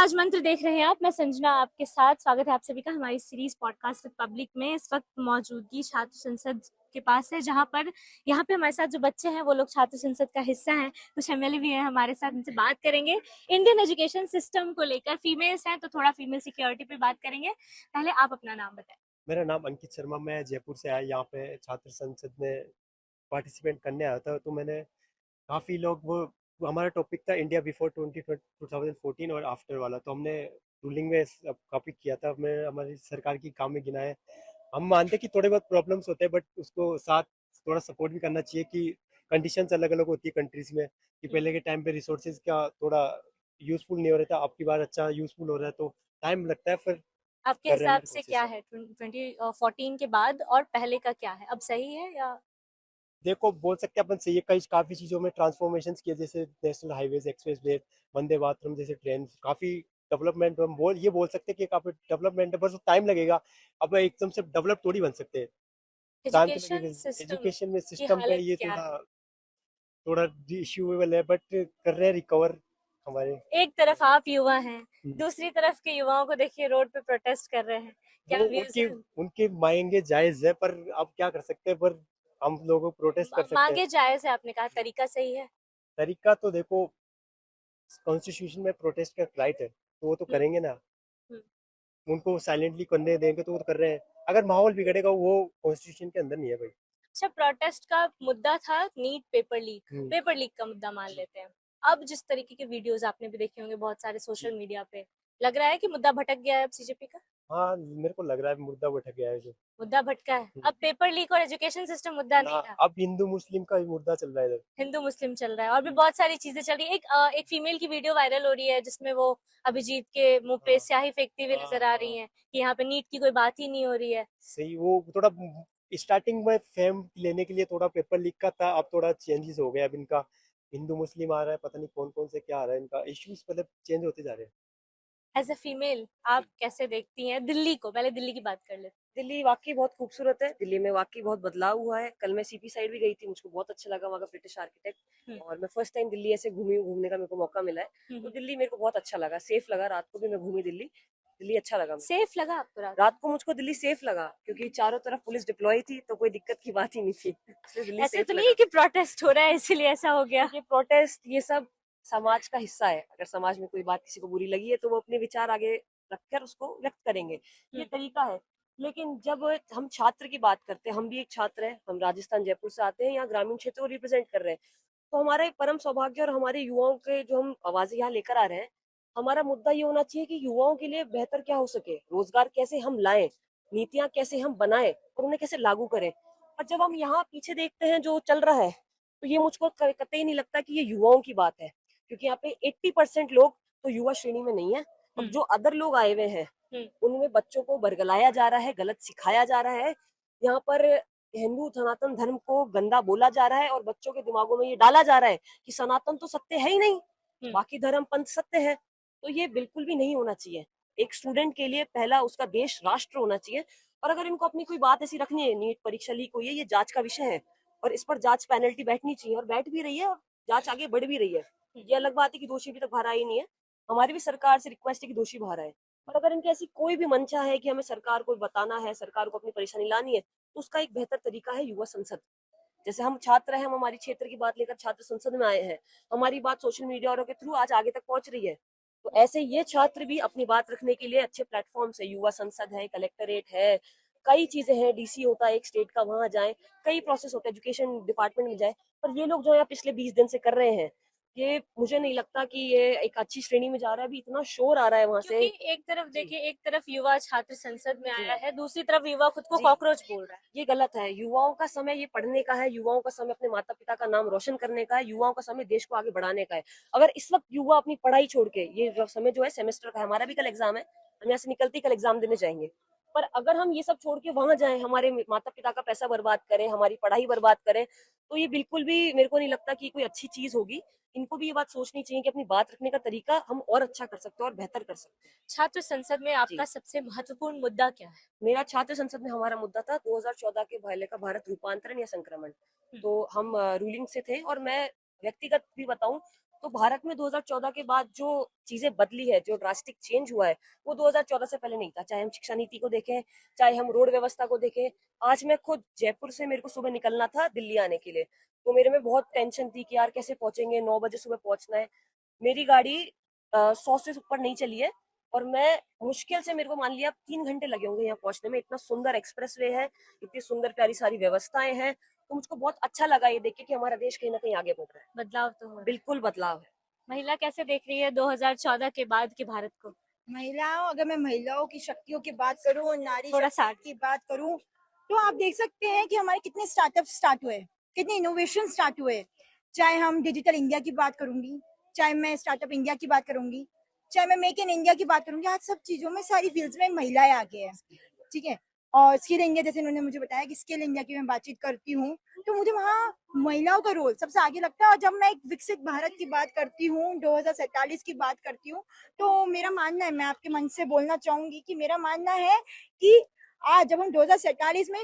राजमंत्र देख रहे हैं आप। मैं संजना आपके साथ। स्वागत है आप सभी का हमारी सीरीज पॉडकास्ट रिपब्लिक में। इस वक्त मौजूदगी छात्र संसद के पास है, जहां पर यहाँ पे हमारे साथ जो बच्चे हैं वो लोग छात्र संसद का हिस्सा हैं। कुछ एमएलए भी हैं हमारे साथ, उनसे बात करेंगे इंडियन एजुकेशन सिस्टम को लेकर। फीमेल्स हैं तो थोड़ा फीमेल सिक्योरिटी पे बात करेंगे। पहले आप अपना नाम बताएं। मेरा नाम अंकित शर्मा, मैं जयपुर से आया यहाँ पे छात्र संसद में पार्टिसिपेट करने आया था। तो मैंने काफ़ी लोग वो हमारा टॉपिक था इंडिया बिफोर 2014 और आफ्टर वाला। तो हमने रूलिंग में काफ़ी किया था। हमने हमारी सरकार की काम में गिनाए। हम मानते हैं कि थोड़े बहुत प्रॉब्लम्स होते हैं, बट उसको साथ थोड़ा सपोर्ट भी करना चाहिए कि कंडीशंस अलग अलग होती है कंट्रीज में। कि पहले के टाइम पे रिसोर्सेज का थोड़ा यूज़फुल नहीं हो रहा था, अब की बार अच्छा यूज़फुल हो रहा है। तो टाइम लगता है, फिर आपके कर रहे हैं हिसाब हमारी से कोशिश क्या है। है 2014 के बाद और पहले का क्या है? अब सही है या? देखो, बोल सकते हैं अपन सही है। कई काफ़ी चीज़ों में ट्रांसफॉर्मेशन किए, जैसे नेशनल हाईवेज, एक्सप्रेस वे, वंदे भारतम जैसे ट्रेन, काफ़ी डेवलपमेंट हम बोल सकते हैं कि काफ़ी डेवलपमेंट है, बस टाइम लगेगा। अब एकदम से डेवलप थोड़ी बन सकते हैं, टाइम तो एजुकेशन लगेगा। सिस्टम एजुकेशन में की सिस्टम का हालत ये क्या थोड़ा है? थोड़ा इश्यूएबल है, बट कर रहे हैं रिकवर हमारे। एक तरफ आप युवा हैं, हम्म। दूसरी तरफ के युवाओं को देखिए रोड पे प्रोटेस्ट कर रहे हैं। क्या वो व्यूज उनके हैं? उनके मांगे जायज़ है, पर अब क्या कर सकते हैं। पर हम लोगों प्रोटेस्ट कर सकते हैं। मांगे जायज है, आपने कहा तरीका सही है। तरीका तो देखो, कॉन्स्टिट्यूशन में प्रोटेस्ट का राइट है, तो वो तो हम्म, करेंगे ना। हम्म। उनको साइलेंटली करने देंगे तो वो तो कर रहे हैं। अगर माहौल बिगड़ेगा, वो कॉन्स्टिट्यूशन के अंदर नहीं है भाई। अच्छा, प्रोटेस्ट का मुद्दा था नीट पेपर लीक। हम्म। पेपर लीक का मुद्दा मान लेते हैं। अब जिस तरीके के वीडियोस आपने भी देखे होंगे बहुत सारे सोशल मीडिया पे, लग रहा है कि मुद्दा भटक गया है अब सीजेपी का। हाँ, मेरे को लग रहा है मुद्दा भटक गया है जो। मुद्दा भटका है। हम्म। अब पेपर लीक और एजुकेशन सिस्टम मुद्दा ना, नहीं रहा। अब हिंदू मुस्लिम का ही मुद्दा चल रहा है इधर। हिंदू मुस्लिम चल रहा है और भी बहुत सारी चीजें चल रही है। एक फीमेल की वीडियो वायरल हो रही है जिसमें वो अभिजीत के मुंह पे हाँ, स्याही फेंकती हुई हाँ, नजर आ रही हाँ। हैं कि यहाँ पे नीट की कोई बात ही नहीं हो रही है। सही, वो थोड़ा स्टार्टिंग में फेम लेने के लिए थोड़ा पेपर लीक का था, अब थोड़ा चेंजेस हो गया। अब इनका हिंदू मुस्लिम आ रहा है, पता नहीं कौन कौन से क्या आ रहा है। इनका इश्यूज मतलब चेंज होते जा रहे हैं। एज अ फीमेल आप कैसे देखती हैं दिल्ली को? पहले दिल्ली की बात कर लेते दिल्ली वाकई बहुत खूबसूरत है। दिल्ली में वाकई बहुत बदलाव हुआ है। कल मैं सीपी साइड भी गई थी, मुझको बहुत अच्छा लगा वहाँ का ब्रिटिश हैं। आर्किटेक्ट। और मैं फर्स्ट टाइम दिल्ली ऐसे घूमने का मेरे को मौका मिला है। तो हम्म। दिल्ली मेरे को बहुत अच्छा लगा, सेफ लगा। रात को भी मैं घूमी दिल्ली, दिल्ली अच्छा लगा मेरे सेफ लगा आपको रात को। को? रात को मुझको दिल्ली सेफ लगा क्योंकि चारों तरफ पुलिस डिप्लॉय थी, तो कोई दिक्कत की बात ही नहीं थी। इसलिए दिल्ली ऐसे सेफ तो नहीं है लगा। कि प्रोटेस्ट हो रहा है इसीलिए ऐसा हो गया? देखिए, प्रोटेस्ट ये सब समाज का हिस्सा है। अगर समाज में कोई बात किसी को बुरी लगी है तो वो अपने विचार आगे रखकर उसको व्यक्त करेंगे, ये हम्म। तरीका है। लेकिन जब हम छात्र की बात करते हैं, हम भी एक छात्र हैं, हम राजस्थान जयपुर से आते हैं, यहाँ ग्रामीण क्षेत्र को रिप्रेजेंट कर रहे हैं। तो हमारा एक परम सौभाग्य और हमारे युवाओं के जो हम आवाजें यहाँ लेकर आ रहे हैं, हमारा मुद्दा ये होना चाहिए कि युवाओं के लिए बेहतर क्या हो सके, रोजगार कैसे हम लाएं, नीतियां कैसे हम बनाएं और उन्हें कैसे लागू करें। और जब हम यहाँ पीछे देखते हैं जो चल रहा है, तो ये मुझको कतई नहीं लगता कि ये युवाओं की बात है, क्योंकि यहाँ पे 80% लोग तो युवा श्रेणी में नहीं है। अब हम्म। जो अदर लोग आए हुए हैं, हम्म। उनमें बच्चों को बरगलाया जा रहा है, गलत सिखाया जा रहा है। यहाँ पर हिंदू सनातन धर्म को गंदा बोला जा रहा है और बच्चों के दिमागों में ये डाला जा रहा है कि सनातन तो सत्य है ही नहीं, हम्म। बाकी धर्म पंथ सत्य है। तो ये बिल्कुल भी नहीं होना चाहिए। एक स्टूडेंट के लिए पहला उसका देश राष्ट्र होना चाहिए। और अगर इनको अपनी कोई बात ऐसी रखनी है, नीट परीक्षा लीक हुई है, ये जांच का विषय है और इस पर जांच पेनल्टी बैठनी चाहिए, और बैठ भी रही है और जांच आगे बढ़ भी रही है। ये अलग बात है कि दोषी अभी तक बाहर आई नहीं है। हमारी भी सरकार से रिक्वेस्ट है कि दोषी बाहर आए। और अगर इनकी ऐसी कोई भी मंशा है कि हमें सरकार को बताना है, सरकार को अपनी परेशानी लानी है, तो उसका एक बेहतर तरीका है युवा संसद। जैसे हम छात्र हैं, हम हमारी क्षेत्र की बात लेकर छात्र संसद में आए हैं, हमारी बात सोशल मीडिया और के थ्रू आज आगे तक पहुंच रही है। तो ऐसे ये छात्र भी अपनी बात रखने के लिए अच्छे प्लेटफॉर्म से, युवा संसद है, कलेक्टरेट है, कई चीजें हैं, डीसी होता है एक स्टेट का, वहां जाए, कई प्रोसेस होते हैं, एजुकेशन डिपार्टमेंट में जाए। पर ये लोग जो है पिछले 20 दिन से कर रहे हैं, ये मुझे नहीं लगता कि ये एक अच्छी श्रेणी में जा रहा है। अभी इतना शोर आ रहा है वहां से। क्योंकि एक तरफ जी, देखिए, एक तरफ युवा छात्र संसद में जी, आया है, दूसरी तरफ युवा खुद को जी, कॉकरोच बोल रहा है। ये गलत है। युवाओं का समय ये पढ़ने का है, युवाओं का समय अपने माता पिता का नाम रोशन करने का है, युवाओं का समय देश को आगे बढ़ाने का है। अगर इस वक्त युवा अपनी पढ़ाई छोड़ के, ये जो समय जो है सेमेस्टर का है, हमारा भी कल एग्जाम है, हम यहाँ से निकलते ही कल एग्जाम देने जाएंगे। पर अगर हम ये सब छोड़ के वहां जाएं, हमारे माता पिता का पैसा बर्बाद करें, हमारी पढ़ाई बर्बाद करें, तो ये बिल्कुल भी मेरे को नहीं लगता कि कोई अच्छी चीज होगी। इनको भी ये बात सोचनी चाहिए कि अपनी बात रखने का तरीका हम और अच्छा कर सकते हैं और बेहतर कर सकते हैं। छात्र संसद में जी, आपका सबसे महत्वपूर्ण मुद्दा क्या है? मेरा छात्र संसद में हमारा मुद्दा था 2014 के पहले का भारत रूपांतरण या संक्रमण। हम्म। तो हम रूलिंग से थे, और मैं व्यक्तिगत भी बताऊं तो भारत में 2014 के बाद जो चीजें बदली है, जो ड्रास्टिक चेंज हुआ है, वो 2014 से पहले नहीं था। चाहे हम शिक्षा नीति को देखें, चाहे हम रोड व्यवस्था को देखें। आज मैं खुद जयपुर से, मेरे को सुबह निकलना था दिल्ली आने के लिए, तो मेरे में बहुत टेंशन थी कि यार कैसे पहुंचेंगे, 9 बजे सुबह पहुंचना है। मेरी गाड़ी 100 से ऊपर नहीं चली है, और मैं मुश्किल से, मेरे को मान लिया 3 घंटे लगे होंगे यहाँ पहुंचने में। इतना सुंदर एक्सप्रेसवे है, इतनी सुंदर प्यारी सारी व्यवस्थाएं हैं, तो मुझको बहुत अच्छा लगा ये देख के कि हमारा देश कहीं ना कहीं आगे बढ़ रहा है। बदलाव तो हो रहा है। बिल्कुल बदलाव है। महिला कैसे देख रही है 2014 के बाद के भारत को? महिलाओं, अगर मैं महिलाओं की शक्तियों की बात करूं और नारी थोड़ा शक्ति सा की बात करूं, तो आप देख सकते हैं कि हमारे कितने स्टार्टअप स्टार्ट हुए, कितने इनोवेशन स्टार्ट हुए। चाहे हम डिजिटल इंडिया की बात करूंगी, चाहे मैं स्टार्टअप इंडिया की बात करूंगी, चाहे मैं मेक इन इंडिया की बात करूंगी, आज सब चीजों में, सारी फील्ड्स में महिलाएं आगे हैं। ठीक है। और स्किल इंडिया, जैसे उन्होंने मुझे बताया कि स्किल इंडिया की मैं बातचीत करती हूँ, तो मुझे वहाँ महिलाओं का रोल सबसे आगे लगता है। और जब मैं एक विकसित भारत की बात करती हूँ, 2047 की बात करती हूँ, तो मेरा मानना है, मैं आपके मन से बोलना चाहूंगी कि मेरा मानना है कि आज जब हम 2047 में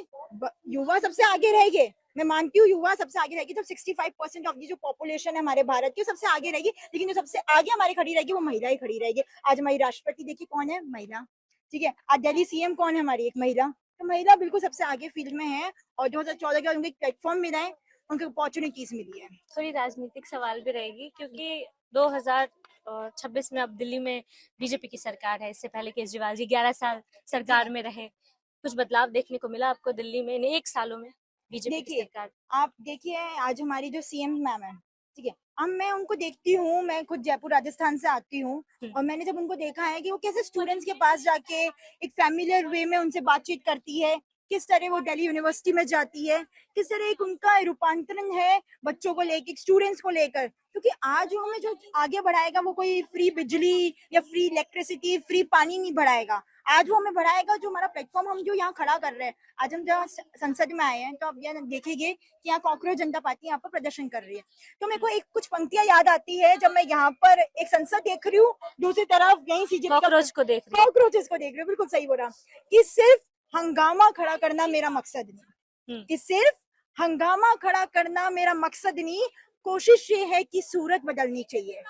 युवा सबसे आगे रहेंगे, मैं मानती हूँ युवा सबसे आगे रहेगी, तो 65% ऑफ की जो पॉपुलेशन है हमारे भारत की, सबसे आगे रहेगी। लेकिन जो सबसे आगे हमारी खड़ी रहेगी वो महिला ही खड़ी रहेगी। आज हमारी राष्ट्रपति देखिए कौन है, महिला। ठीक है। आज दिल्ली सीएम कौन है, हमारी एक महिला। तो महिला बिल्कुल सबसे आगे फील्ड में है, और 2014 के बाद उनको एक प्लेटफॉर्म मिला है, उनको अपॉर्चुनिटीज मिली है। थोड़ी राजनीतिक सवाल भी रहेगी, क्योंकि 2026 में अब दिल्ली में बीजेपी की सरकार है। इससे पहले केजरीवाल जी 11 साल सरकार में रहे। कुछ बदलाव देखने को मिला आपको दिल्ली में इन 1 सालों में बीजेपी की देखिए, सरकार? आप देखिए आज हमारी जो सीएम मैम है, ठीक है, अब मैं उनको देखती हूँ, मैं खुद जयपुर राजस्थान से आती हूँ, और मैंने जब उनको देखा है कि वो कैसे स्टूडेंट्स के पास जाके एक फैमिलियर वे में उनसे बातचीत करती है, किस तरह वो दिल्ली यूनिवर्सिटी में जाती है, किस तरह एक उनका रूपांतरण है बच्चों को लेकर, स्टूडेंट्स को लेकर। क्योंकि आज जो हमें जो आगे बढ़ाएगा वो कोई फ्री बिजली या फ्री इलेक्ट्रिसिटी, फ्री पानी नहीं बढ़ाएगा। आज वो हमें बढ़ाएगा जो हमारा प्लेटफॉर्म हम जो यहाँ खड़ा कर रहे हैं। आज हम जहाँ संसद में आए हैं, तो आप यहाँ देखेंगे कि यहाँ कॉकरोच जनता पार्टी यहाँ पर प्रदर्शन कर रही है। तो मेरे को एक कुछ पंक्तियां याद आती है, जब मैं यहाँ पर एक संसद देख रही हूँ, दूसरी तरफ यही सीजेपी कॉकरोच को देख रही कॉकरोचेस को देख रही हूँ। बिल्कुल सही बोला कि सिर्फ हंगामा खड़ा करना मेरा मकसद नहीं, कि सिर्फ हंगामा खड़ा करना मेरा मकसद नहीं, कोशिश ये है कि सूरत बदलनी चाहिए।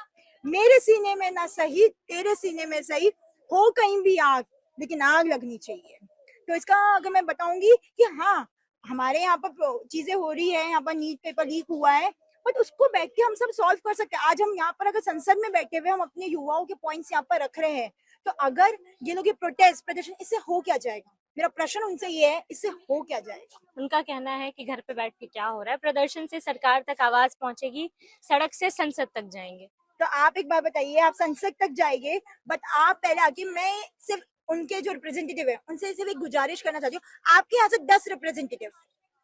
मेरे सीने में ना सही, तेरे सीने में सही, हो कहीं भी आग, लेकिन आग लगनी चाहिए। तो इसका अगर मैं बताऊंगी कि हाँ, हमारे यहाँ पर चीजें हो रही है, यहाँ पर नीट पेपर लीक हुआ है, बट उसको बैठ के हम सब सॉल्व कर सकते हैं। आज हम यहाँ पर अगर संसद में बैठे हुए हम अपने युवाओं के पॉइंट्स यहाँ पर रख रहे हैं, तो अगर ये लोग ये प्रोटेस्ट प्रदर्शन, इससे हो क्या जाएगा? मेरा प्रश्न उनसे ये है, इससे हो क्या जाएगा? उनका कहना है कि घर पे बैठ के क्या हो रहा है, प्रदर्शन से सरकार तक आवाज पहुंचेगी, सड़क से संसद तक जाएंगे। तो आप एक बात बताइए, आप संसद तक जाएंगे, बट आप पहले आके, मैं सिर्फ उनके जो रिप्रेजेंटेटिव है उनसे सिर्फ एक गुजारिश करना चाहती हूँ, आपके यहाँ से 10 रिप्रेजेंटेटिव,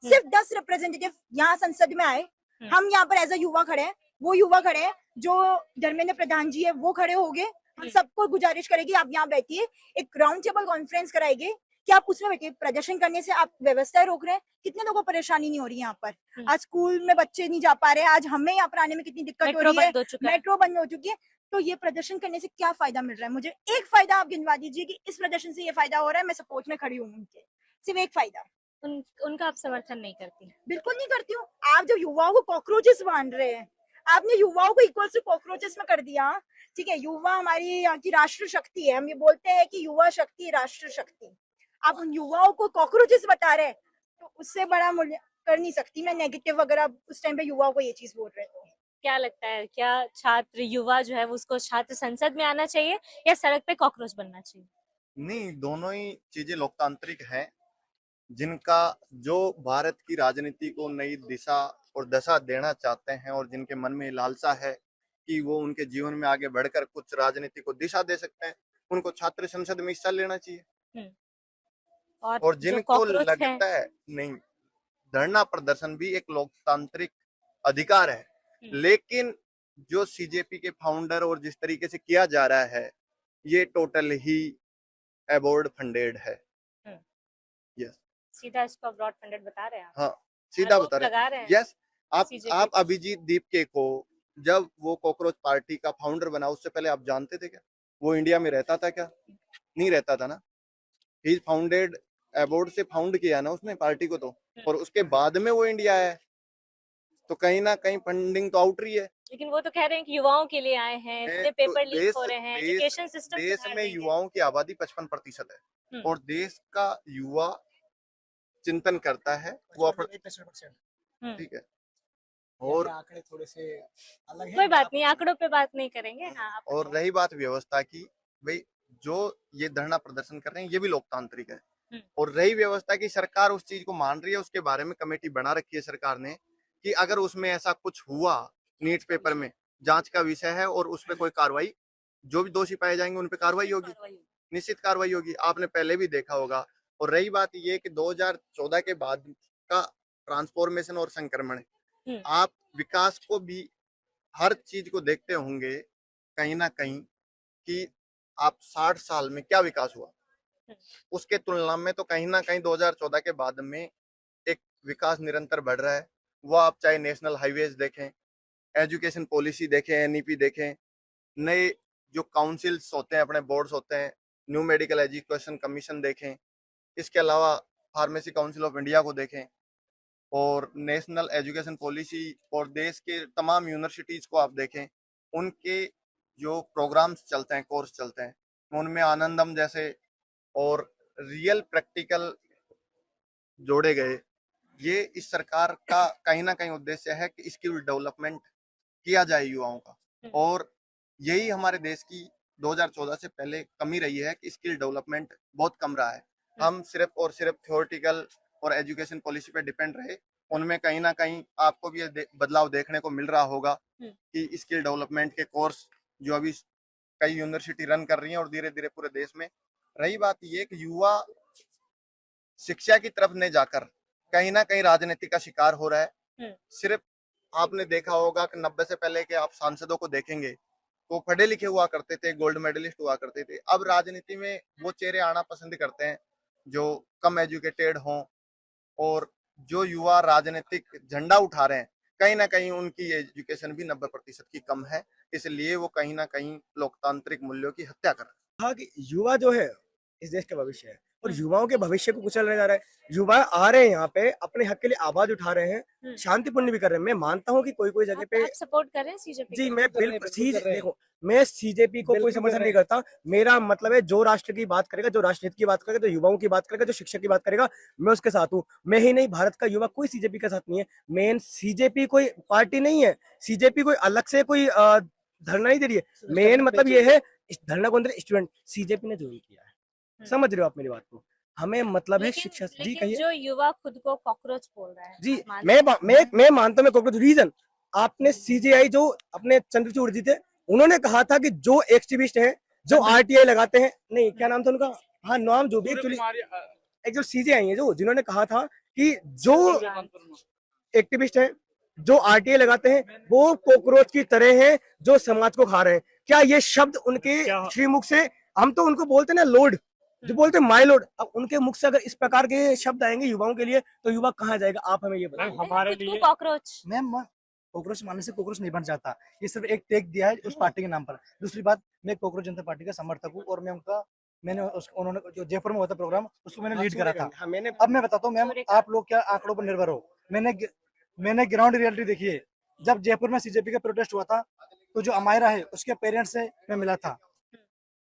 सिर्फ 10 रिप्रेजेंटेटिव यहाँ संसद में आए, हम यहाँ पर एज अ युवा खड़े हैं, वो युवा खड़े हैं, जो धर्मेंद्र प्रधान जी है वो खड़े हो गए, हम सबको गुजारिश करेगी आप यहाँ बैठिए, एक राउंड टेबल कॉन्फ्रेंस कराएंगे कि आप उसमें बैठिए। प्रदर्शन करने से आप व्यवस्था रोक रहे हैं, कितने लोगों को परेशानी नहीं हो रही है यहाँ पर। आज स्कूल में बच्चे नहीं जा पा रहे, आज हमें यहाँ पर आने में कितनी दिक्कत हो रही है, मेट्रो बंद हो चुकी है। तो ये प्रदर्शन करने से क्या फायदा मिल रहा है? मुझे एक फायदा आप गिनवा दीजिए कि इस प्रदर्शन से ये फायदा हो रहा है, मैं सपोर्ट में खड़ी हूँ उनके, सिर्फ एक फायदा। उनका आप समर्थन नहीं करती? बिल्कुल नहीं करती हूँ। आप जब युवाओं को कॉकरोचेस बांध रहे हैं, आपने युवाओं को इक्वल टू कॉकरोचेस में कर दिया। ठीक है, युवा हमारी यहाँ की राष्ट्र शक्ति है, हम ये बोलते हैं कि युवा शक्ति राष्ट्र शक्ति। आप उन युवाओं को कॉकरोचेस बता रहे हैं, तो उससे बड़ा मूल्य कर नहीं सकती मैं नेगेटिव, अगर आप उस टाइम पे युवाओं को ये चीज बोल रहे हो। क्या लगता है, क्या छात्र युवा जो है उसको छात्र संसद में आना चाहिए या सड़क पे कॉकरोच बनना चाहिए? नहीं, दोनों ही चीजें लोकतांत्रिक हैं, जिनका जो भारत की राजनीति को नई दिशा और दशा देना चाहते हैं और जिनके मन में लालसा है कि वो उनके जीवन में आगे बढ़कर कुछ राजनीति को दिशा दे सकते हैं, उनको छात्र संसद में हिस्सा लेना चाहिए। और जिनको लगता है नहीं, धरना प्रदर्शन भी एक लोकतांत्रिक अधिकार है, लेकिन जो सीजेपी के फाउंडर और जिस तरीके से किया जा रहा है, ये टोटल ही अबॉर्ड फंडेड है। यस, सीधा इसको अब्रॉड फंडेड बता रहे हैं आप? हाँ, सीधा बता रहे हैं। यस, आप अभिजीत दीपके को जब वो कॉकरोच पार्टी का फाउंडर बना, उससे पहले आप जानते थे क्या? वो इंडिया में रहता था क्या? नहीं रहता था ना। ही फाउंडेड, अबॉर्ड से फाउंड किया ना उसने पार्टी को, तो और उसके बाद में वो इंडिया है, तो कहीं ना कहीं फंडिंग तो आउट रही है। लेकिन वो तो कह रहे हैं कि युवाओं के लिए आए हैं, इतने तो पेपर लीक देश हो रहे हैं, देश एजुकेशन सिस्टम देश सुधार में देंगे। युवाओं की आबादी 55% है हम्म। और देश का युवा चिंतन करता है वो हम्म। ठीक है। और और आंकड़े थोड़े से अलग हैं कोई बात आप नहीं, आंकड़ों पे बात नहीं करेंगे। हाँ, आप और बताएं। रही बात व्यवस्था की, भाई जो ये धरना प्रदर्शन कर रहे हैं ये भी लोकतांत्रिक है। हम्म। और रही व्यवस्था की, सरकार उस चीज को मान रही है, उसके बारे में कमेटी बना रखी है सरकार ने कि अगर उसमें ऐसा कुछ हुआ नीट पेपर में, जांच का विषय है और उस पर कोई कार्रवाई, जो भी दोषी पाए जाएंगे उन पर कार्रवाई होगी, निश्चित कार्रवाई होगी। आपने पहले भी देखा होगा। और रही बात ये कि 2014 के बाद का ट्रांसफॉर्मेशन और संक्रमण, हम्म। आप विकास को भी हर चीज को देखते होंगे कहीं ना कहीं कि आप 60 साल में क्या विकास हुआ, उसके तुलना में तो कहीं ना कहीं 2014 के बाद में एक विकास निरंतर बढ़ रहा है। वो आप चाहे नेशनल हाईवेज देखें, एजुकेशन पॉलिसी देखें, एनईपी देखें, नए जो काउंसिल्स होते हैं, अपने बोर्ड्स होते हैं, न्यू मेडिकल एजुकेशन कमीशन देखें, इसके अलावा फार्मेसी काउंसिल ऑफ इंडिया को देखें और नेशनल एजुकेशन पॉलिसी और देश के तमाम यूनिवर्सिटीज को आप देखें, उनके जो प्रोग्राम्स चलते हैं, कोर्स चलते हैं, उनमें आनंदम जैसे और रियल प्रैक्टिकल जोड़े गए। ये इस सरकार का कहीं ना कहीं उद्देश्य है कि स्किल डेवलपमेंट किया जाए युवाओं का। और यही हमारे देश की 2014 से पहले कमी रही है कि स्किल डेवलपमेंट बहुत कम रहा है। हम सिर्फ और सिर्फ थ्योरेटिकल और एजुकेशन पॉलिसी पे डिपेंड रहे। उनमें कहीं ना कहीं आपको भी ये बदलाव देखने को मिल रहा होगा कि स्किल डेवलपमेंट के कोर्स जो अभी कई यूनिवर्सिटी रन कर रही हैं और धीरे धीरे पूरे देश में। रही बात ये कि युवा शिक्षा की तरफ नहीं जाकर कहीं ना कहीं राजनीति का शिकार हो रहा है। सिर्फ आपने देखा होगा कि 90 से पहले के आप सांसदों को देखेंगे तो पढ़े लिखे हुआ करते थे, गोल्ड मेडलिस्ट हुआ करते थे। अब राजनीति में वो चेहरे आना पसंद करते हैं जो कम एजुकेटेड हों और जो युवा राजनीतिक झंडा उठा रहे हैं, कहीं ना कहीं उनकी एजुकेशन भी 90% की कम है। इसलिए वो कहीं ना कहीं लोकतांत्रिक मूल्यों की हत्या कर रहे हैं। हाँ कि युवा जो है इस देश का भविष्य है और युवाओं के भविष्य को कुचलने जा रहा है। युवा आ रहे हैं यहाँ पे, अपने हक के लिए आवाज उठा रहे हैं, शांतिपूर्ण भी कर रहे हैं। मैं मानता हूँ कि कोई कोई जगह पे आप सपोर्ट कर रहे हैं सीजेपी जी को? मैं बिल्कुल देखो, मैं सीजेपी को कोई समर्थन नहीं करता। मेरा मतलब है जो राष्ट्र की बात करेगा, जो राजनीति की बात करेगा, जो युवाओं की बात करेगा, जो शिक्षा की बात करेगा, मैं उसके साथ हूँ। मैं ही नहीं, भारत का युवा कोई सीजेपी के साथ नहीं है। मेन सीजेपी कोई पार्टी नहीं है, सीजेपी कोई अलग से कोई धरना नहीं दे रही है। मेन मतलब ये है, इस धरना को अंदर स्टूडेंट सीजेपी ने ज्वाइन किया है। समझ रहे हो आप मेरी बात को? हमें मतलब है शिक्षा। जी लेकिन कहिए। जो युवा खुद को कॉकरोच बोल रहा है, जी आप मानते हैं? मैं मानता हूँ मैं कॉकरोच। रीजन आपने सीजीआई जो अपने चंद्रचूड़ जी थे, उन्होंने कहा था कि जो एक्टिविस्ट हैं, जो आरटीआई लगाते हैं, नहीं क्या नाम था उनका, हाँ नाम जो भी एक्चुअली एक जो सीजीआई है, जो जिन्होंने कहा था कि जो एक्टिविस्ट हैं, जो आरटीआई लगाते हैं, वो कॉकरोच की तरह हैं जो समाज को खा रहे हैं। क्या ये शब्द उनके श्रीमुख से, हम तो उनको बोलते ना लॉर्ड, जो बोलते हैं माय लॉर्ड, अब उनके मुख से अगर इस प्रकार के शब्द आएंगे युवाओं के लिए तो युवा कहाँ जाएगा? आप हमें ये बताएं। हमारे लिए कॉकरोच मैम कॉकरोच मानने से कॉकरोच नहीं बन जाता। ये सिर्फ एक टेक दिया है उस पार्टी के नाम पर। दूसरी बात, मैं कॉकरोच जनता पार्टी का समर्थक हूँ और मैंने उन्होंने जो जयपुर में हुआ था प्रोग्राम, उसको मैंने लीड करा था। अब मैं बताता हूँ मैम, आप लोग क्या आंकड़ों पर निर्भर हो। मैंने ग्राउंड रियलिटी देखी है। जब जयपुर में सीजेपी का प्रोटेस्ट हुआ था तो जो अमायरा है उसके पेरेंट्स से मैं मिला था।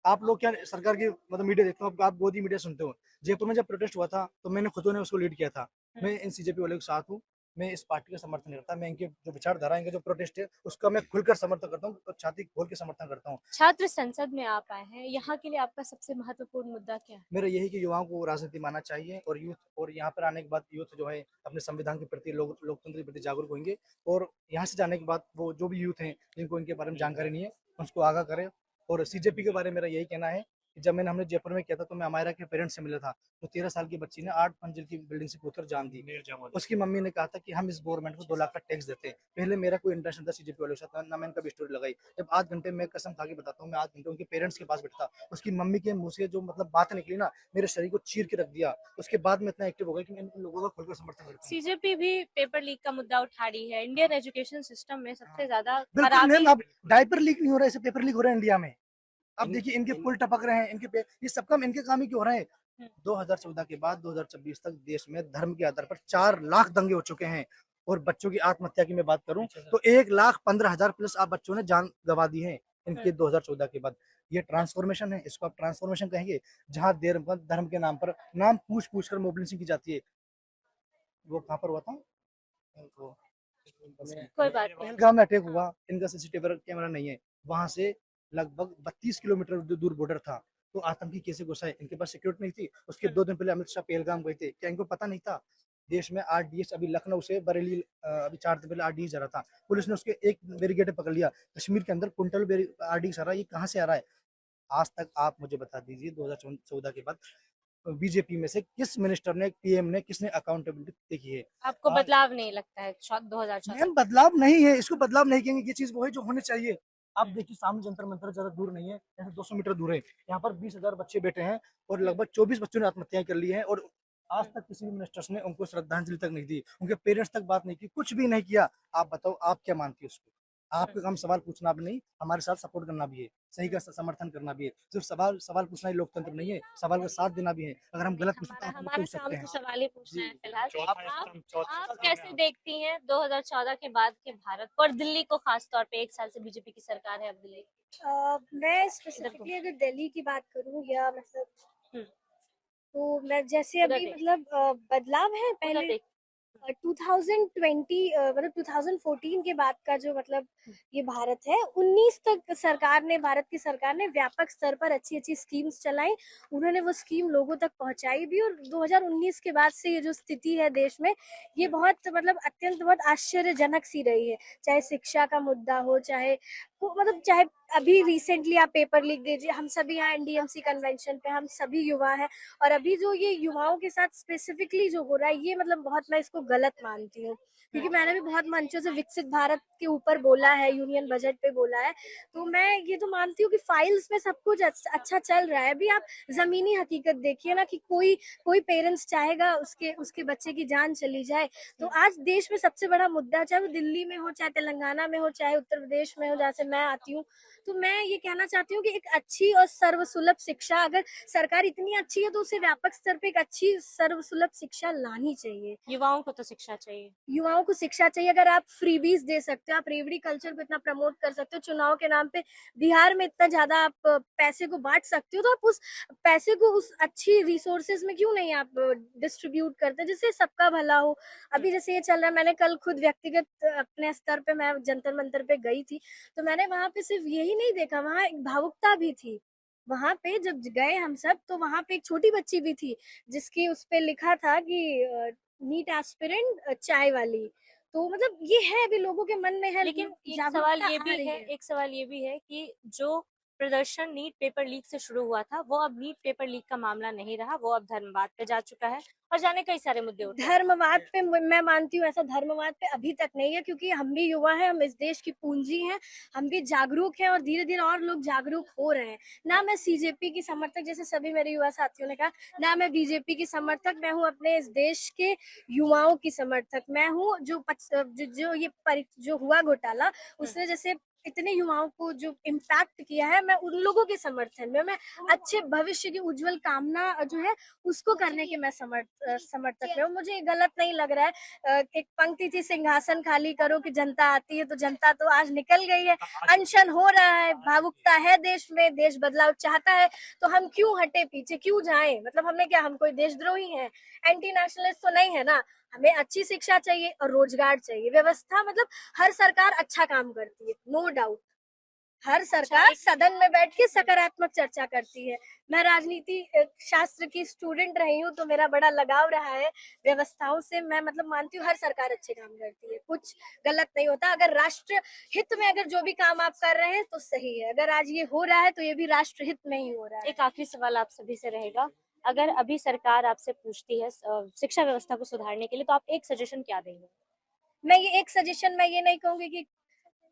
आप लोग क्या सरकार की मतलब मीडिया देखते हो, आप गोदी मीडिया सुनते हो। जयपुर में जब प्रोटेस्ट हुआ था तो मैंने खुद ने उसको लीड किया था। मैं इन सीजेपी वालों के साथ हूँ। मैं इस पार्टी का समर्थन नहीं करता। मैं इनके जो विचारधारा, इनके जो प्रोटेस्ट है उसका मैं खुलकर समर्थन करता हूँ और छाती खोल के समर्थन करता हूँ। छात्र संसद में आप आए हैं, यहाँ के लिए आपका सबसे महत्वपूर्ण मुद्दा क्या है? मेरा यही कि युवाओं को राजनीति मानना चाहिए और यूथ, और यहाँ पर आने के बाद यूथ जो है अपने संविधान के प्रति, लोकतंत्र के प्रति जागरूक होंगे। और यहाँ से जाने के बाद वो जो भी यूथ हैं जिनको इनके बारे में जानकारी नहीं है उसको आगाह करें। और सीजेपी के बारे में मेरा यही कहना है कि जब हमने जयपुर में किया था तो मैं अमायरा के पेरेंट्स से मिला था। तो 13 साल की बच्ची ने 8 मंजिल की बिल्डिंग से कूदकर जान दी। उसकी मम्मी ने कहा था कि हम इस गवर्नमेंट को 2 लाख का टैक्स देते हैं। पहले मेरा कोई इंटरेस्ट था सीजेपी वालों के साथ, ना मैंने कभी स्टोरी लगाई। जब 8 घंटे, मैं कसम खा के बताता हूँ, मैं 8 घंटे उनके पेरेंट्स के पास बैठा, उसकी मम्मी के मुंह से जो मतलब बात निकली ना, मेरे शरीर को चीर के रख दिया। उसके बाद मैं इतना एक्टिव हो गया कि मैं इन लोगों का खुलकर समर्थन करता हूँ। सीजेपी भी पेपर लीक का मुद्दा उठा रही है। इंडियन एजुकेशन सिस्टम में सबसे ज्यादा बिल्कुल खराबी मैम, अब डायपर लीक नहीं हो रहा है, इसे पेपर लीक हो रहा है इंडिया में। अब देखिए इनके पुल टपक रहे हैं, ये सब काम इनके काम ही क्यों हो रहे हैं। 2014 के बाद 2026 तक देश में धर्म के आधार पर 4 लाख दंगे हो चुके हैं और बच्चों की आत्महत्या की मैं बात करूं तो 1,15,000 प्लस आप बच्चों ने जान गंवा दी है इनके 2014 के बाद। ये ट्रांसफॉर्मेशन है, इसको आप ट्रांसफॉर्मेशन कहेंगे, जहां धर्म के नाम पर नाम पूछ पूछ कर मोबिलिटी की जाती है। वो कहाँ पर हुआ था? वो कोई बात नहीं। पहलगाम में अटैक हुआ, इनका सीसीटीवी कैमरा नहीं है, वहां से लगभग 32 किलोमीटर दूर बॉर्डर था, तो आतंकी कैसे घुसाए? इनके पास सिक्योरिटी नहीं थी। उसके 2 दिन पहले अमित शाह पहलगाम गए थे, क्या इनको पता नहीं था देश में आरडीएक्स अभी लखनऊ से बरेली अभी 4 दिन पहले आरडीएक्स जा रहा था, पुलिस ने उसके एक बैरिकेड पकड़ लिया। कश्मीर के अंदर कुंटल आरडीएक्स आ रहा है, ये कहाँ से आ रहा है? आज तक आप मुझे बता दीजिए 2014 के बाद बीजेपी में से किस मिनिस्टर ने, पीएम ने, किसने अकाउंटेबिलिटी देखी है? आपको आज- बदलाव नहीं लगता है 2014? मैम बदलाव नहीं है, इसको बदलाव नहीं कहेंगे, ये चीज वो है जो होने चाहिए। आप देखिए सामने जंतर मंतर ज्यादा दूर नहीं है, यहाँ 200 मीटर दूर है, यहाँ पर 20,000 बच्चे बैठे हैं और लगभग 24 बच्चों ने आत्महत्याएं कर ली हैं, और आज तक किसी भी मिनिस्टर्स ने उनको श्रद्धांजलि तक नहीं दी, उनके पेरेंट्स तक बात नहीं की, कुछ भी नहीं किया। आप बताओ आप क्या मानती है उसको? आपका काम सवाल पूछना भी नहीं, हमारे साथ सपोर्ट करना भी है, सही का समर्थन करना भी है। सिर्फ सवाल सवाल पूछना ही लोकतंत्र नहीं है, सवाल का साथ देना भी है। अगर हम गलत पूछते हैं तो हम हमारा पूछ काम सकते तो हैं। सवाल ही पूछना है फिलहाल। चौथा आप कैसे देखती हैं 2014 के बाद के भारत को और दिल्ली को, खास तौर पे 1 साल से बीजेपी की सरकार है अब दिल्ली? मैं स्पेसिफिकली अगर दिल्ली की बात करूं या मतलब हम्म। तो मैं जैसे उधर अभी देख। मतलब बदलाव है उधर पहले देख। 2020 मतलब 2014 के बाद का जो मतलब ये भारत है 19 तक सरकार ने, भारत की सरकार ने व्यापक स्तर पर अच्छी अच्छी स्कीम्स चलाई, उन्होंने वो स्कीम लोगों तक पहुंचाई भी, और 2019 के बाद से ये जो स्थिति है देश में, ये बहुत मतलब अत्यंत बहुत आश्चर्यजनक सी रही है। चाहे शिक्षा का मुद्दा हो, चाहे मतलब चाहे अभी रिसेंटली आप पेपर लीक दीजिए, हम सभी यहाँ एनडीएमसी कन्वेंशन पे हम सभी युवा हैं, और अभी जो ये युवाओं के साथ स्पेसिफिकली जो हो रहा है, ये मतलब बहुत मैं इसको गलत मानती हूँ, क्योंकि मैंने भी बहुत मंचों से विकसित भारत के ऊपर बोला है, यूनियन बजट पे बोला है, तो मैं ये तो मानती हूँ कि फाइल्स में सब कुछ अच्छा चल रहा है। अभी आप जमीनी हकीकत देखिए ना, कि कोई कोई पेरेंट्स चाहेगा उसके उसके बच्चे की जान चली जाए। तो आज देश में सबसे बड़ा मुद्दा, चाहे वो दिल्ली में हो, चाहे तेलंगाना में हो, चाहे उत्तर प्रदेश में हो जहाँ से मैं आती हूँ, तो मैं ये कहना चाहती हूँ कि एक अच्छी और सर्वसुलभ शिक्षा, अगर सरकार इतनी अच्छी है तो उसे व्यापक स्तर पे एक अच्छी सर्वसुलभ शिक्षा लानी चाहिए। युवाओं को तो शिक्षा चाहिए। युवाओं को शिक्षा चाहिए। अगर आप फ्रीबीज दे सकते हो, आप रेवड़ी कल्चर को इतना प्रमोट कर सकते हो, चुनाव के नाम पे बिहार में इतना ज्यादा आप पैसे को बांट सकते हो, तो आप उस पैसे को उस अच्छी रिसोर्सेज में क्यों नहीं आप डिस्ट्रीब्यूट करते, जिससे सबका भला हो। अभी जैसे ये चल रहा है, मैंने कल खुद व्यक्तिगत अपने स्तर पे मैं जंतर मंतर पे गई थी, तो मैंने वहां पे सिर्फ यही नहीं देखा, वहां एक भावुकता भी थी। वहां पे जब गए हम सब, तो वहां पे एक छोटी बच्ची भी थी, जिसकी उस पे लिखा था कि नीट एस्पिरेंट चाय वाली। तो मतलब ये है, अभी लोगों के मन में है, लेकिन एक जागरूकता सवाल ये आ भी रही है, एक सवाल ये भी है कि जो प्रदर्शन नीट पेपर लीक से शुरू हुआ था, वो अब नीट पेपर लीक का मामला नहीं रहा, वो अब धर्मवाद पे जा चुका है और जाने कई सारे मुद्दे उठे हैं। धर्मवाद पे मैं मानती हूँ, ऐसा धर्मवाद पे अभी तक नहीं है, क्योंकि हम भी युवा हैं, हम इस देश की पूंजी हैं, हम भी जागरूक हैं, और धीरे धीरे और लोग जागरूक हो रहे हैं। ना मैं सीजेपी की समर्थक, जैसे सभी मेरे युवा साथियों ने कहा, ना मैं बीजेपी की समर्थक, मैं हूँ अपने इस देश के युवाओं की समर्थक। मैं हूँ जो हुआ घोटाला, उसने जैसे इतने युवाओं को जो इम्पैक्ट किया है, मैं उन लोगों के समर्थन में, मैं अच्छे भविष्य की उज्जवल कामना जो है उसको करने के मैं समर्थक में हूँ। मुझे ये गलत नहीं लग रहा है। एक पंक्ति थी, सिंहासन खाली करो कि जनता आती है, तो जनता तो आज निकल गई है, अनशन हो रहा है, भावुकता है देश में, देश बदलाव चाहता है, तो हम क्यों हटे पीछे, क्यों जाएं? मतलब हमें क्या, हम कोई देशद्रोही हैं, एंटी नेशनलिस्ट तो नहीं है ना। हमें अच्छी शिक्षा चाहिए और रोजगार चाहिए, व्यवस्था मतलब हर सरकार अच्छा काम करती है, नो डाउट। हर सरकार सदन में बैठ के सकारात्मक चर्चा करती है। मैं राजनीति शास्त्र की स्टूडेंट रही हूँ, तो मेरा बड़ा लगाव रहा है व्यवस्थाओं से। मैं मतलब मानती हूँ हर सरकार अच्छे काम करती है, कुछ गलत नहीं होता। अगर राष्ट्र हित में अगर जो भी काम आप कर रहे हैं तो सही है, अगर आज ये हो रहा है तो ये भी राष्ट्र हित में ही हो रहा है। एक आखिरी सवाल आप सभी से रहेगा, अगर अभी सरकार आपसे पूछती है शिक्षा व्यवस्था को सुधारने के लिए, तो आप एक सजेशन क्या देंगे? मैं ये एक सजेशन मैं ये नहीं कहूंगी कि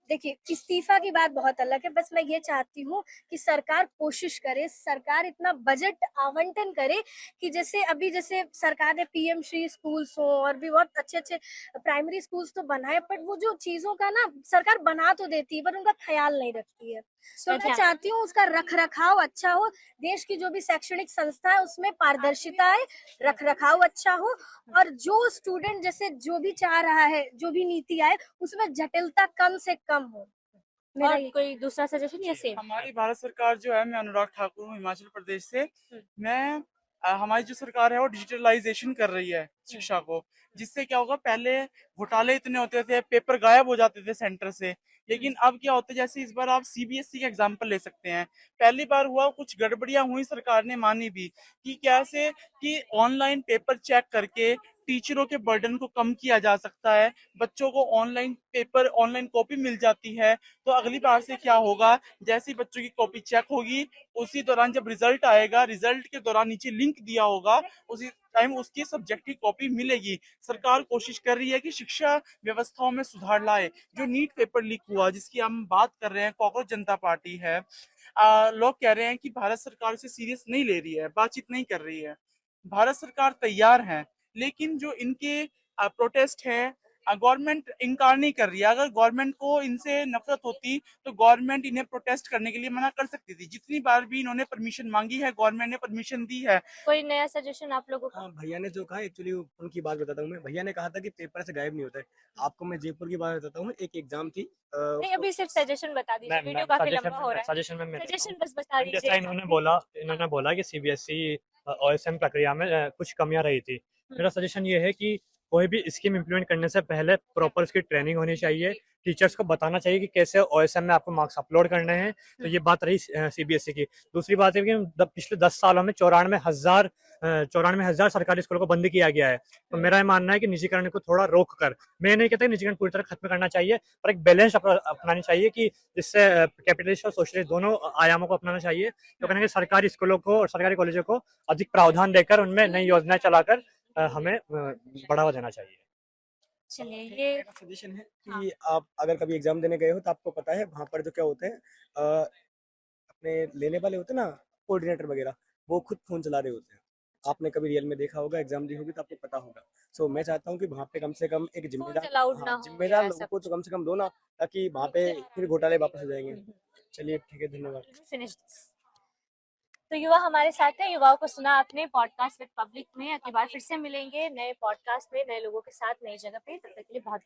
देखिए, इस्तीफा की बात बहुत अलग है, बस मैं ये चाहती हूँ कि सरकार कोशिश करे, सरकार इतना बजट आवंटन करे कि जैसे सरकार ने पीएम श्री स्कूल्स हो और भी बहुत अच्छे-अच्छे प्राइमरी स्कूल्स तो बनाए, बट वो जो चीज़ों का ना सरकार बना तो देती है, पर उनका ख्याल नहीं रखती है। तो मैं ध्यान चाहती हूँ उसका रख-रखाव अच्छा हो, देश की जो भी शैक्षणिक संस्था है उसमें पारदर्शिता आए, रख-रखाव अच्छा हो और जो स्टूडेंट जैसे जो भी चाह रहा है, जो भी नीति आए, उसमें जटिलता कम से कम हो। मेरा और ये कोई दूसरा सजेशन या सेम? हमारी भारत सरकार जो है, मैं अनुराग ठाकुर हूँ हिमाचल प्रदेश से। मैं हमारी जो सरकार है वो डिजिटलाइजेशन कर रही है शिक्षा को, जिससे क्या होगा, पहले घोटाले इतने होते थे, पेपर गायब हो जाते थे सेंटर से, लेकिन अब क्या होता है, जैसे इस बार आप सीबीएसई का एग्जाम्पल ले सकते हैं। पहली बार हुआ, कुछ गड़बड़ियां हुई, सरकार ने मानी भी कि कैसे कि ऑनलाइन पेपर चेक करके टीचरों के बर्डन को कम किया जा सकता है, बच्चों को ऑनलाइन पेपर ऑनलाइन कॉपी मिल जाती है। तो अगली बार से क्या होगा, जैसे ही बच्चों की कॉपी चेक होगी, उसी दौरान जब रिजल्ट आएगा, रिजल्ट के दौरान नीचे लिंक दिया होगा, उसी टाइम उसकी सब्जेक्ट की कॉपी मिलेगी। सरकार कोशिश कर रही है कि शिक्षा व्यवस्थाओं में सुधार लाए। जो नीट पेपर लीक हुआ, जिसकी हम बात कर रहे हैं, कॉकरोच जनता पार्टी है, लोग कह रहे हैं कि भारत सरकार उसे सीरियस नहीं ले रही है, बातचीत नहीं कर रही है। भारत सरकार तैयार है, लेकिन जो इनके प्रोटेस्ट है, गवर्नमेंट इनकार नहीं कर रही है। अगर गवर्नमेंट को इनसे नफरत होती तो गवर्नमेंट इन्हें प्रोटेस्ट करने के लिए मना कर सकती थी। जितनी बार भी इन्होंने परमिशन मांगी है, गवर्नमेंट ने परमिशन दी है। कोई नया सजेशन आप लोगों का? हाँ, भैया ने जो कहा एक्चुअली उनकी बात बताता हूँ मैं। भैया ने कहा था कि पेपर से गायब नहीं होता है। आपको मैं जयपुर की बात बताता हूँ। एक एग्जाम थी नहीं, अभी सिर्फ सजेशन बता दीजिए, वीडियो काफी लंबा हो रहा है। सजेशन में मैं देता हूँ। सजेशन बस बता जैसा दीजिए। इन्होंने बोला कि सीबीएसई ओएसएम प्रक्रिया में कुछ कमियां रही थी। मेरा सजेशन ये है कि कोई भी स्कीम इम्प्लीमेंट करने से पहले प्रॉपर उसकी ट्रेनिंग होनी चाहिए। टीचर्स को बताना चाहिए कि कैसे ओएसएम में आपको मार्क्स अपलोड करने हैं। तो ये बात रही सीबीएसई की। दूसरी बात है कि पिछले 10 सालों में 94,000 सरकारी स्कूलों को बंद किया गया है। तो मेरा ये मानना है कि निजीकरण को थोड़ा रोक कर, मैं नहीं कहता कि निजीकरण पूरी तरह खत्म करना चाहिए, पर एक बैलेंस अपनानी चाहिए कि जिससे कैपिटलिस्ट और सोशलिस्ट दोनों आयामों को अपनाना चाहिए। तो कहना कि सरकारी स्कूलों को और सरकारी कॉलेजों को अधिक प्रावधान देकर उनमें नई योजनाएं चलाकर हमें बढ़ावा देना चाहिए। चलिए, ये मेरा सजेशन है कि आप अगर कभी एग्जाम देने गए हो तो आपको पता है वहाँ पर जो क्या होते हैं अपने लेने वाले होते हैं ना, कोऑर्डिनेटर वगैरह, वो खुद फोन चला रहे होते हैं। आपने कभी रियल में देखा होगा, एग्जाम दी होगी तो आपको पता होगा। सो मैं चाहता हूँ कि वहाँ पे कम से कम एक जिम्मेदार अलाउड ना हो जिम्मेदार या लोगों ऐसा को तो कम से कम दो ना, ताकि वहाँ पे फिर घोटाले वापस हो जाएंगे। चलिए ठीक है, धन्यवाद। Finish this. तो युवा हमारे साथ है, युवाओं को सुना आपने पॉडकास्ट विद पब्लिक में। अगली बार फिर से मिलेंगे नए पॉडकास्ट में, नए लोगों के साथ, नई जगह पे। तब तक के लिए बहुत बहुत